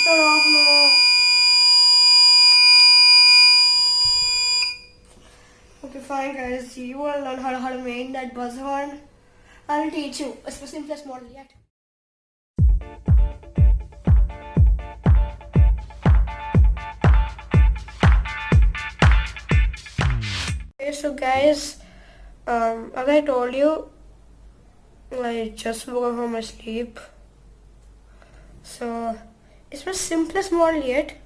turn off now. Okay, fine guys, you will learn how to make that buzz horn. I will teach you. It's the simplest model yet. Okay, so guys, as I told you, I just woke up from my sleep. So it's the simplest model yet.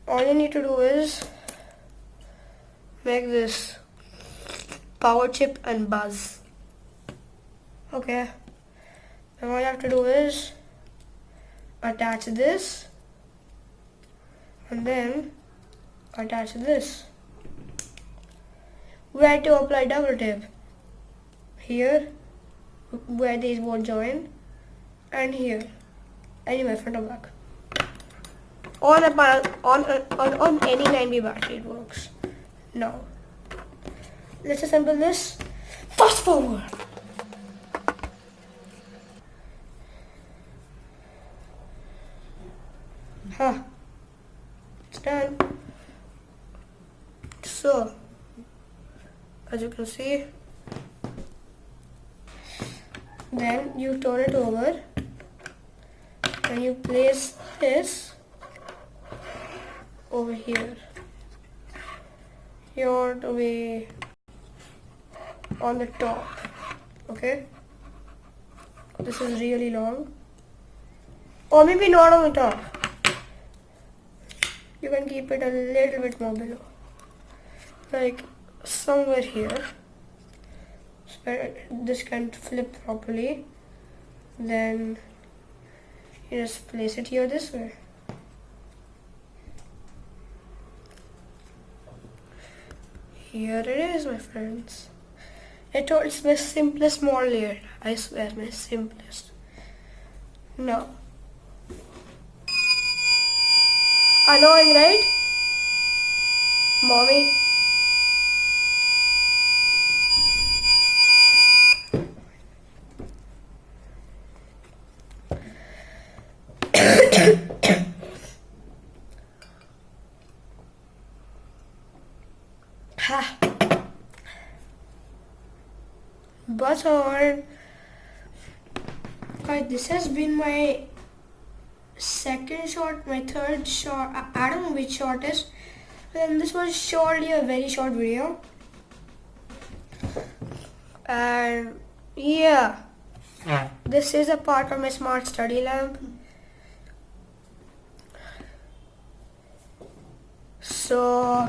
All you need to do is make this power chip and buzz. Okay. Now all you have to do is attach this and then attach this. Where to apply double tape? Here, where these both join, and here. Anyway, front or back. On any 9B battery it works. Now, let's assemble this. Fast forward. It's done. So, as you can see, then you turn it over and you place this over here. You want to be on the top, okay? This is really long, or maybe not on the top. You can keep it a little bit more below, like somewhere here, so this can flip properly. Then you just place it here this way. Here it is, my friends. It's my simplest model yet. I swear, my simplest. No. Annoying, right? Mommy? Buzz horn. Alright, this has been my second shot, my third shot. I don't know which shot is. And this was surely a very short video. And yeah, this is a part of my smart study lamp. So